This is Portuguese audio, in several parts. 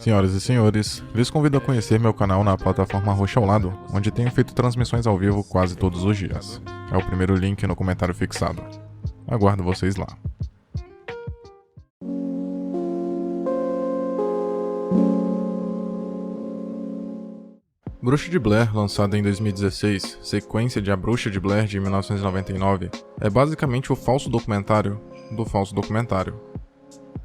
Senhoras e senhores, lhes convido a conhecer meu canal na plataforma Roxa ao Lado, onde tenho feito transmissões ao vivo quase todos os dias. É o primeiro link no comentário fixado. Aguardo vocês lá. Bruxa de Blair, lançada em 2016, sequência de A Bruxa de Blair de 1999, é basicamente o falso documentário do falso documentário.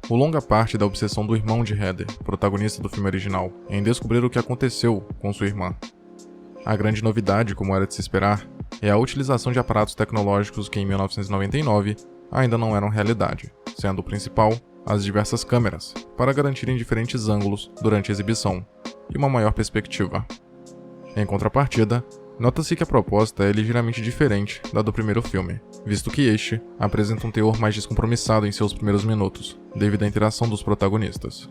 O longa parte da obsessão do irmão de Heather, protagonista do filme original, em descobrir o que aconteceu com sua irmã. A grande novidade, como era de se esperar, é a utilização de aparatos tecnológicos que em 1999 ainda não eram realidade, sendo o principal as diversas câmeras, para garantirem diferentes ângulos durante a exibição, e uma maior perspectiva. Em contrapartida, nota-se que a proposta é ligeiramente diferente da do primeiro filme, visto que este apresenta um teor mais descompromissado em seus primeiros minutos, devido à interação dos protagonistas.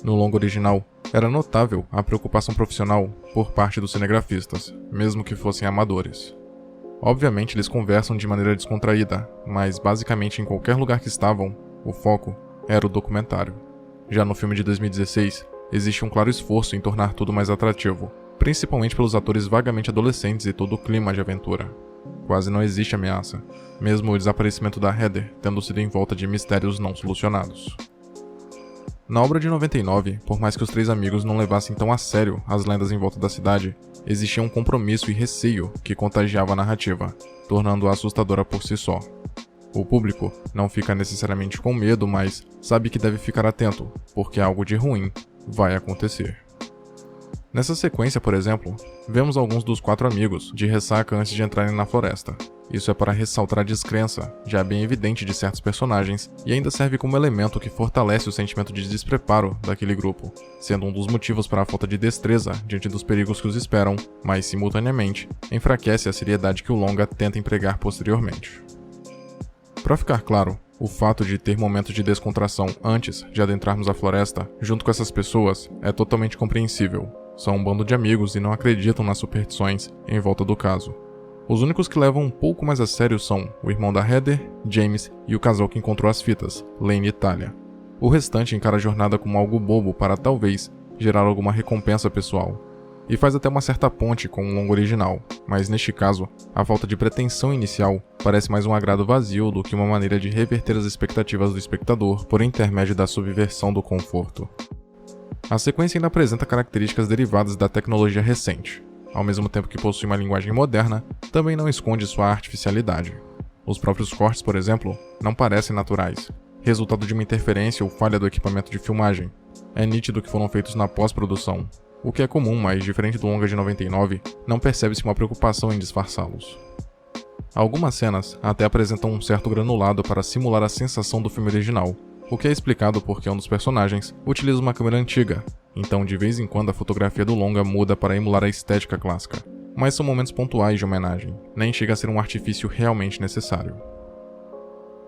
No longa original, era notável a preocupação profissional por parte dos cinegrafistas, mesmo que fossem amadores. Obviamente eles conversam de maneira descontraída, mas basicamente em qualquer lugar que estavam, o foco era o documentário. Já no filme de 2016, existe um claro esforço em tornar tudo mais atrativo, principalmente pelos atores vagamente adolescentes e todo o clima de aventura. Quase não existe ameaça, mesmo o desaparecimento da Heather tendo sido em volta de mistérios não solucionados. Na obra de 99, por mais que os três amigos não levassem tão a sério as lendas em volta da cidade, existia um compromisso e receio que contagiava a narrativa, tornando-a assustadora por si só. O público não fica necessariamente com medo, mas sabe que deve ficar atento, porque algo de ruim vai acontecer. Nessa sequência, por exemplo, vemos alguns dos quatro amigos de ressaca antes de entrarem na floresta. Isso é para ressaltar a descrença, já bem evidente de certos personagens, e ainda serve como elemento que fortalece o sentimento de despreparo daquele grupo, sendo um dos motivos para a falta de destreza diante dos perigos que os esperam, mas, simultaneamente, enfraquece a seriedade que o longa tenta empregar posteriormente. Para ficar claro, o fato de ter momentos de descontração antes de adentrarmos a floresta, junto com essas pessoas, é totalmente compreensível. São um bando de amigos e não acreditam nas superstições em volta do caso. Os únicos que levam um pouco mais a sério são o irmão da Heather, James, e o casal que encontrou as fitas, Lane e Talia. O restante encara a jornada como algo bobo para, talvez, gerar alguma recompensa pessoal. E faz até uma certa ponte com o longo original, mas neste caso, a falta de pretensão inicial parece mais um agrado vazio do que uma maneira de reverter as expectativas do espectador por intermédio da subversão do conforto. A sequência ainda apresenta características derivadas da tecnologia recente. Ao mesmo tempo que possui uma linguagem moderna, também não esconde sua artificialidade. Os próprios cortes, por exemplo, não parecem naturais, resultado de uma interferência ou falha do equipamento de filmagem. É nítido que foram feitos na pós-produção, o que é comum, mas diferente do longa de 99, não percebe-se uma preocupação em disfarçá-los. Algumas cenas até apresentam um certo granulado para simular a sensação do filme original, o que é explicado porque um dos personagens utiliza uma câmera antiga, então de vez em quando a fotografia do longa muda para emular a estética clássica, mas são momentos pontuais de homenagem, nem chega a ser um artifício realmente necessário.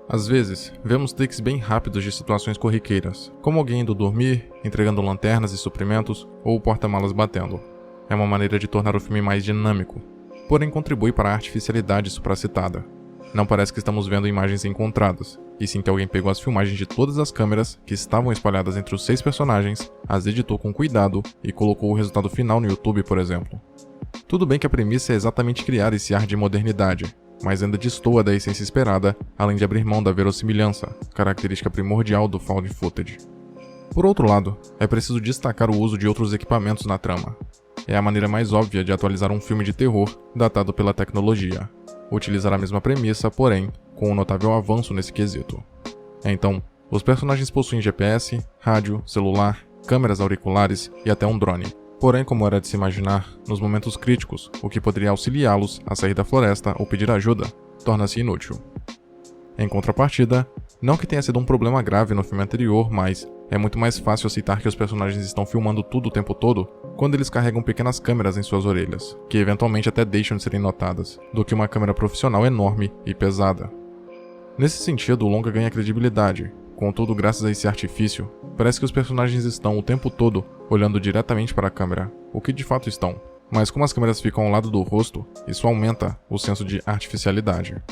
Às vezes, vemos takes bem rápidos de situações corriqueiras, como alguém indo dormir, entregando lanternas e suprimentos, ou o porta-malas batendo. É uma maneira de tornar o filme mais dinâmico, porém contribui para a artificialidade supracitada. Não parece que estamos vendo imagens encontradas, e sim que alguém pegou as filmagens de todas as câmeras que estavam espalhadas entre os 6 personagens, as editou com cuidado e colocou o resultado final no YouTube, por exemplo. Tudo bem que a premissa é exatamente criar esse ar de modernidade, mas ainda destoa da essência esperada, além de abrir mão da verossimilhança, característica primordial do found footage. Por outro lado, é preciso destacar o uso de outros equipamentos na trama. É a maneira mais óbvia de atualizar um filme de terror datado pela tecnologia. Utilizar a mesma premissa, porém, com um notável avanço nesse quesito. Então, os personagens possuem GPS, rádio, celular, câmeras auriculares e até um drone. Porém, como era de se imaginar, nos momentos críticos, o que poderia auxiliá-los a sair da floresta ou pedir ajuda, torna-se inútil. Em contrapartida, não que tenha sido um problema grave no filme anterior, mas é muito mais fácil aceitar que os personagens estão filmando tudo o tempo todo quando eles carregam pequenas câmeras em suas orelhas, que eventualmente até deixam de serem notadas, do que uma câmera profissional enorme e pesada. Nesse sentido, o longa ganha credibilidade. Contudo, graças a esse artifício, parece que os personagens estão o tempo todo olhando diretamente para a câmera, o que de fato estão. Mas como as câmeras ficam ao lado do rosto, isso aumenta o senso de artificialidade.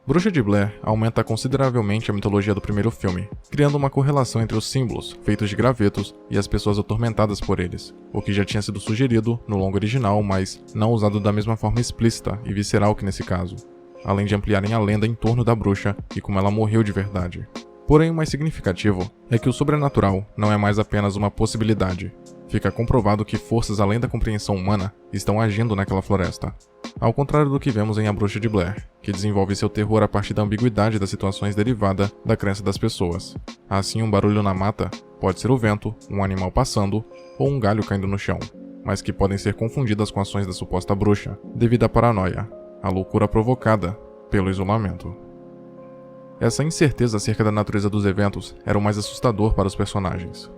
Bruxa de Blair aumenta consideravelmente a mitologia do primeiro filme, criando uma correlação entre os símbolos, feitos de gravetos, e as pessoas atormentadas por eles, o que já tinha sido sugerido no longa original, mas não usado da mesma forma explícita e visceral que nesse caso, além de ampliarem a lenda em torno da bruxa e como ela morreu de verdade. Porém, o mais significativo é que o sobrenatural não é mais apenas uma possibilidade. Fica comprovado que forças além da compreensão humana estão agindo naquela floresta. Ao contrário do que vemos em A Bruxa de Blair, que desenvolve seu terror a partir da ambiguidade das situações derivada da crença das pessoas. Assim, um barulho na mata pode ser o vento, um animal passando ou um galho caindo no chão, mas que podem ser confundidas com ações da suposta bruxa, devido à paranoia, a loucura provocada pelo isolamento. Essa incerteza acerca da natureza dos eventos era o mais assustador para os personagens.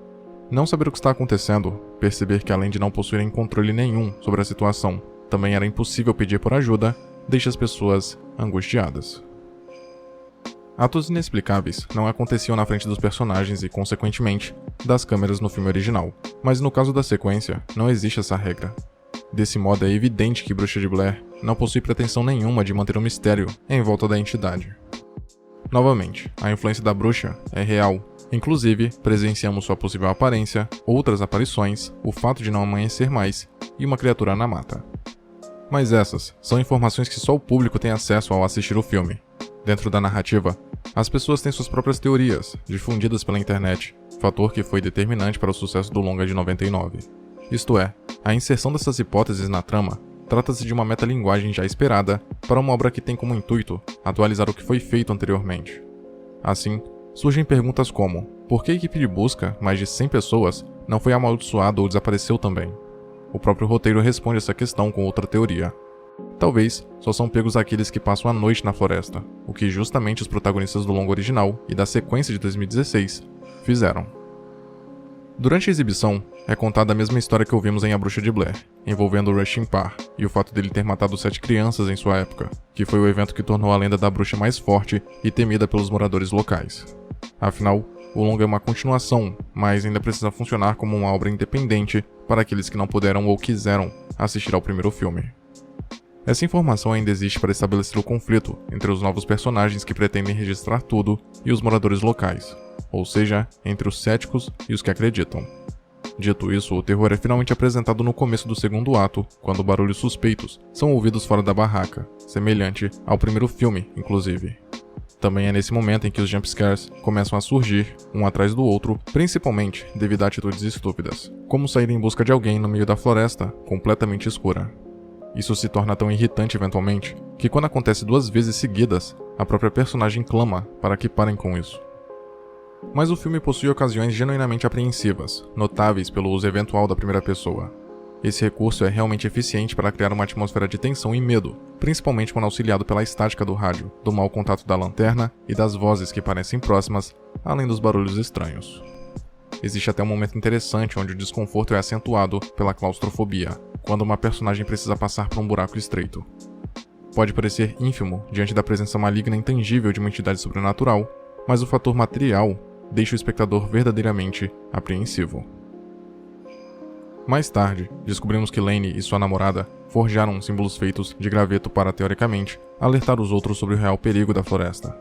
Não saber o que está acontecendo, perceber que além de não possuírem controle nenhum sobre a situação, também era impossível pedir por ajuda, deixa as pessoas angustiadas. Atos inexplicáveis não aconteciam na frente dos personagens e, consequentemente, das câmeras no filme original, mas no caso da sequência, não existe essa regra. Desse modo, é evidente que Bruxa de Blair não possui pretensão nenhuma de manter um mistério em volta da entidade. Novamente, a influência da bruxa é real. Inclusive, presenciamos sua possível aparência, outras aparições, o fato de não amanhecer mais e uma criatura na mata. Mas essas são informações que só o público tem acesso ao assistir o filme. Dentro da narrativa, as pessoas têm suas próprias teorias, difundidas pela internet, fator que foi determinante para o sucesso do longa de 99. Isto é, a inserção dessas hipóteses na trama trata-se de uma metalinguagem já esperada para uma obra que tem como intuito atualizar o que foi feito anteriormente. Assim, surgem perguntas como: por que a equipe de busca, mais de 100 pessoas, não foi amaldiçoada ou desapareceu também? O próprio roteiro responde essa questão com outra teoria. Talvez só são pegos aqueles que passam a noite na floresta, o que justamente os protagonistas do longa original e da sequência de 2016 fizeram. Durante a exibição, é contada a mesma história que ouvimos em A Bruxa de Blair, envolvendo o Rushing Parr e o fato dele ter matado 7 crianças em sua época, que foi o evento que tornou a lenda da bruxa mais forte e temida pelos moradores locais. Afinal, o longa é uma continuação, mas ainda precisa funcionar como uma obra independente para aqueles que não puderam ou quiseram assistir ao primeiro filme. Essa informação ainda existe para estabelecer o conflito entre os novos personagens que pretendem registrar tudo e os moradores locais, ou seja, entre os céticos e os que acreditam. Dito isso, o terror é finalmente apresentado no começo do segundo ato, quando barulhos suspeitos são ouvidos fora da barraca, semelhante ao primeiro filme, inclusive. Também é nesse momento em que os jumpscares começam a surgir, um atrás do outro, principalmente devido a atitudes estúpidas, como sair em busca de alguém no meio da floresta, completamente escura. Isso se torna tão irritante eventualmente, que quando acontece 2 vezes seguidas, a própria personagem clama para que parem com isso. Mas o filme possui ocasiões genuinamente apreensivas, notáveis pelo uso eventual da primeira pessoa. Esse recurso é realmente eficiente para criar uma atmosfera de tensão e medo, principalmente quando auxiliado pela estática do rádio, do mau contato da lanterna e das vozes que parecem próximas, além dos barulhos estranhos. Existe até um momento interessante onde o desconforto é acentuado pela claustrofobia, quando uma personagem precisa passar por um buraco estreito. Pode parecer ínfimo diante da presença maligna e intangível de uma entidade sobrenatural, mas o fator material deixa o espectador verdadeiramente apreensivo. Mais tarde, descobrimos que Lane e sua namorada forjaram símbolos feitos de graveto para, teoricamente, alertar os outros sobre o real perigo da floresta.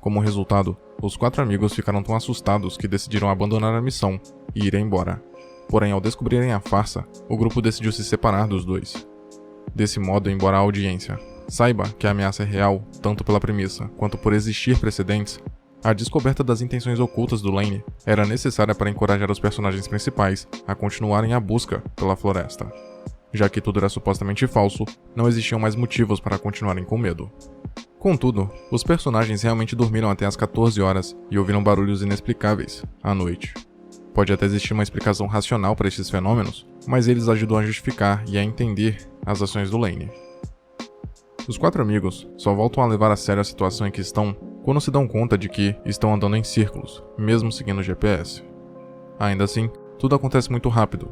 Como resultado, os 4 amigos ficaram tão assustados que decidiram abandonar a missão e ir embora. Porém, ao descobrirem a farsa, o grupo decidiu se separar dos 2. Desse modo, embora a audiência saiba que a ameaça é real, tanto pela premissa quanto por existir precedentes, a descoberta das intenções ocultas do Lane era necessária para encorajar os personagens principais a continuarem a busca pela floresta. Já que tudo era supostamente falso, não existiam mais motivos para continuarem com medo. Contudo, os personagens realmente dormiram até as 14 horas e ouviram barulhos inexplicáveis à noite. Pode até existir uma explicação racional para esses fenômenos, mas eles ajudam a justificar e a entender as ações do Lane. Os 4 amigos só voltam a levar a sério a situação em que estão quando se dão conta de que estão andando em círculos, mesmo seguindo o GPS. Ainda assim, tudo acontece muito rápido.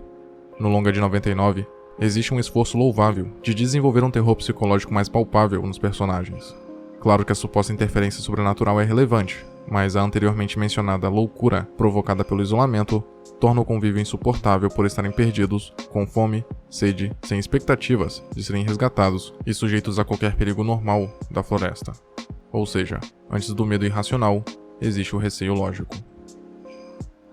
No longa de 99, existe um esforço louvável de desenvolver um terror psicológico mais palpável nos personagens. Claro que a suposta interferência sobrenatural é relevante, mas a anteriormente mencionada loucura provocada pelo isolamento torna o convívio insuportável por estarem perdidos, com fome, sede, sem expectativas de serem resgatados e sujeitos a qualquer perigo normal da floresta. Ou seja, antes do medo irracional, existe o receio lógico.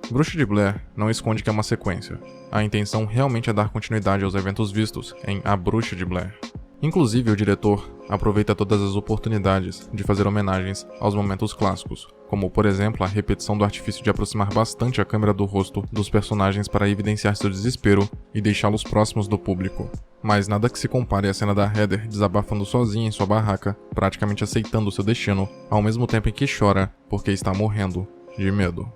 Bruxa de Blair não esconde que é uma sequência. A intenção realmente é dar continuidade aos eventos vistos em A Bruxa de Blair. Inclusive, o diretor aproveita todas as oportunidades de fazer homenagens aos momentos clássicos, como, por exemplo, a repetição do artifício de aproximar bastante a câmera do rosto dos personagens para evidenciar seu desespero e deixá-los próximos do público. Mas nada que se compare à cena da Heather desabafando sozinha em sua barraca, praticamente aceitando seu destino, ao mesmo tempo em que chora porque está morrendo de medo.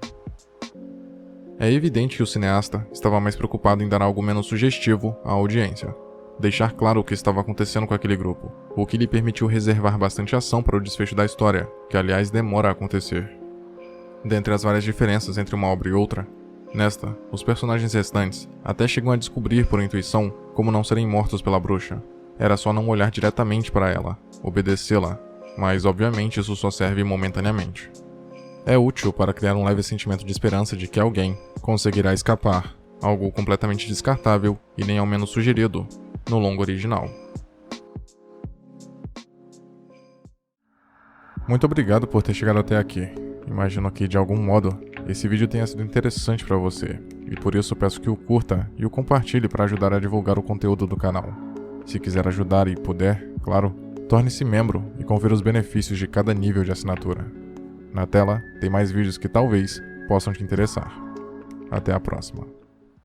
É evidente que o cineasta estava mais preocupado em dar algo menos sugestivo à audiência. Deixar claro o que estava acontecendo com aquele grupo, o que lhe permitiu reservar bastante ação para o desfecho da história, que aliás demora a acontecer. Dentre as várias diferenças entre uma obra e outra, nesta, os personagens restantes até chegam a descobrir por intuição como não serem mortos pela bruxa. Era só não olhar diretamente para ela, obedecê-la, mas obviamente isso só serve momentaneamente. É útil para criar um leve sentimento de esperança de que alguém conseguirá escapar, algo completamente descartável e nem ao menos sugerido no longo original. Muito obrigado por ter chegado até aqui. Imagino que, de algum modo, esse vídeo tenha sido interessante para você, e por isso peço que o curta e o compartilhe para ajudar a divulgar o conteúdo do canal. Se quiser ajudar e puder, claro, torne-se membro e confira os benefícios de cada nível de assinatura. Na tela, tem mais vídeos que talvez possam te interessar. Até a próxima.